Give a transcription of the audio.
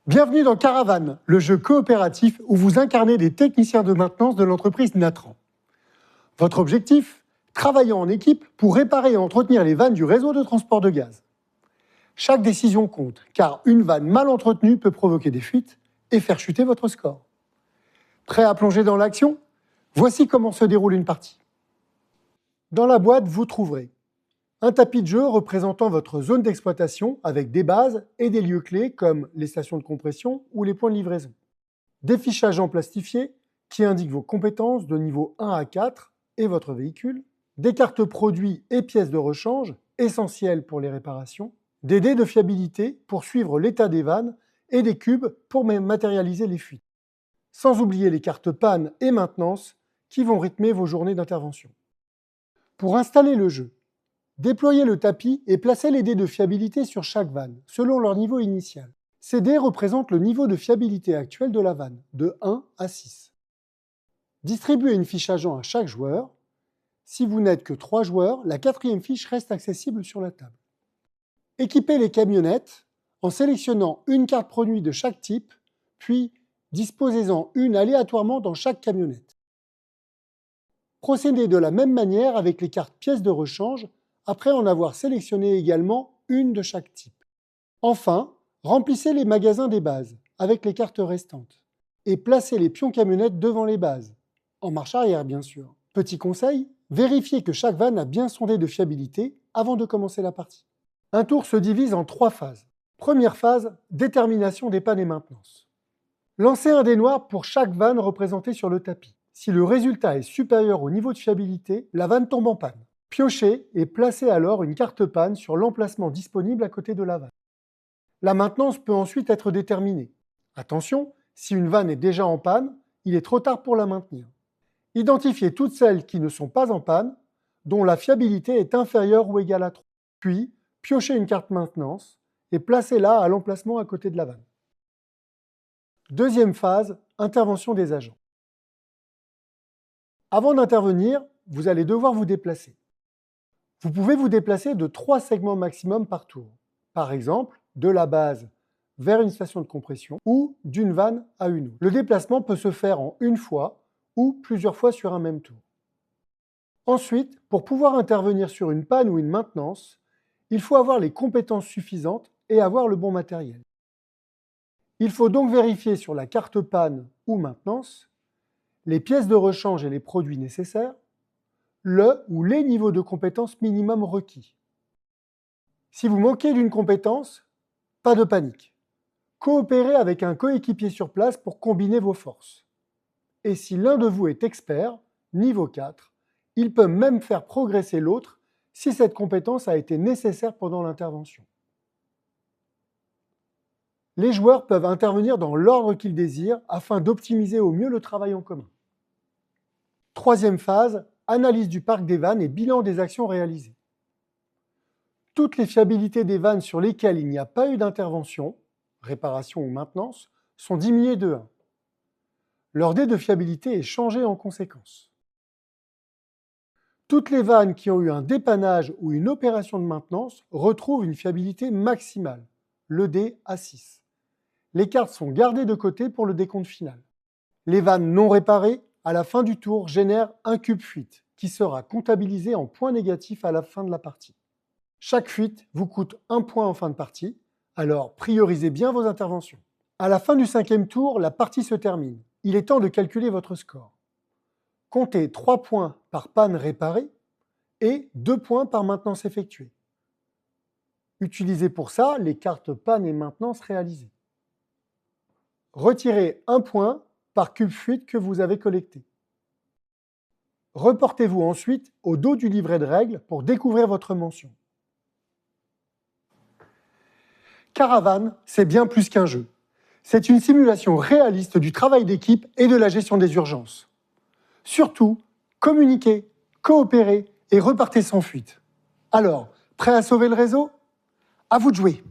Bienvenue dans Caravane, le jeu coopératif où vous incarnez des techniciens de maintenance de l'entreprise Natran. Votre objectif ? Travailler en équipe pour réparer et entretenir les vannes du réseau de transport de gaz. Chaque décision compte, car une vanne mal entretenue peut provoquer des fuites et faire chuter votre score. Prêt à plonger dans l'action ? Voici comment se déroule une partie. Dans la boîte, vous trouverez un tapis de jeu représentant votre zone d'exploitation avec des bases et des lieux clés comme les stations de compression ou les points de livraison. Des fichages en plastifié qui indiquent vos compétences de niveau 1 à 4 et votre véhicule. Des cartes produits et pièces de rechange essentielles pour les réparations. Des dés de fiabilité pour suivre l'état des vannes et des cubes pour matérialiser les fuites. Sans oublier les cartes panne et maintenance qui vont rythmer vos journées d'intervention. Pour installer le jeu, déployez le tapis et placez les dés de fiabilité sur chaque vanne, selon leur niveau initial. Ces dés représentent le niveau de fiabilité actuel de la vanne, de 1 à 6. Distribuez une fiche agent à chaque joueur. Si vous n'êtes que 3 joueurs, la 4e fiche reste accessible sur la table. Équipez les camionnettes en sélectionnant une carte produit de chaque type, puis disposez-en une aléatoirement dans chaque camionnette. Procédez de la même manière avec les cartes pièces de rechange, après en avoir sélectionné également une de chaque type. Enfin, remplissez les magasins des bases avec les cartes restantes et placez les pions camionnettes devant les bases, en marche arrière bien sûr. Petit conseil, vérifiez que chaque vanne a bien son dé de fiabilité avant de commencer la partie. Un tour se divise en 3 phases. Première phase, détermination des pannes et maintenance. Lancez un dé noir pour chaque vanne représentée sur le tapis. Si le résultat est supérieur au niveau de fiabilité, la vanne tombe en panne. Piochez et placez alors une carte panne sur l'emplacement disponible à côté de la vanne. La maintenance peut ensuite être déterminée. Attention, si une vanne est déjà en panne, il est trop tard pour la maintenir. Identifiez toutes celles qui ne sont pas en panne, dont la fiabilité est inférieure ou égale à 3. Puis, piochez une carte maintenance et placez-la à l'emplacement à côté de la vanne. Deuxième phase, intervention des agents. Avant d'intervenir, vous allez devoir vous déplacer. Vous pouvez vous déplacer de 3 segments maximum par tour. Par exemple, de la base vers une station de compression ou d'une vanne à une autre. Le déplacement peut se faire en une fois ou plusieurs fois sur un même tour. Ensuite, pour pouvoir intervenir sur une panne ou une maintenance, il faut avoir les compétences suffisantes et avoir le bon matériel. Il faut donc vérifier sur la carte panne ou maintenance les pièces de rechange et les produits nécessaires, le ou les niveaux de compétences minimum requis. Si vous manquez d'une compétence, pas de panique. Coopérez avec un coéquipier sur place pour combiner vos forces. Et si l'un de vous est expert, niveau 4, il peut même faire progresser l'autre si cette compétence a été nécessaire pendant l'intervention. Les joueurs peuvent intervenir dans l'ordre qu'ils désirent afin d'optimiser au mieux le travail en commun. Troisième phase, analyse du parc des vannes et bilan des actions réalisées. Toutes les fiabilités des vannes sur lesquelles il n'y a pas eu d'intervention, réparation ou maintenance, sont diminuées de 1. Leur dé de fiabilité est changé en conséquence. Toutes les vannes qui ont eu un dépannage ou une opération de maintenance retrouvent une fiabilité maximale, le dé à 6. Les cartes sont gardées de côté pour le décompte final. Les vannes non réparées, à la fin du tour, génèrent un cube fuite, qui sera comptabilisé en points négatifs à la fin de la partie. Chaque fuite vous coûte 1 point en fin de partie, alors priorisez bien vos interventions. À la fin du 5e tour, la partie se termine. Il est temps de calculer votre score. Comptez 3 points par panne réparée et 2 points par maintenance effectuée. Utilisez pour ça les cartes panne et maintenance réalisées. Retirez 1 point par cube fuite que vous avez collecté. Reportez-vous ensuite au dos du livret de règles pour découvrir votre mention. Caravane, c'est bien plus qu'un jeu. C'est une simulation réaliste du travail d'équipe et de la gestion des urgences. Surtout, communiquez, coopérez et repartez sans fuite. Alors, prêt à sauver le réseau ? À vous de jouer.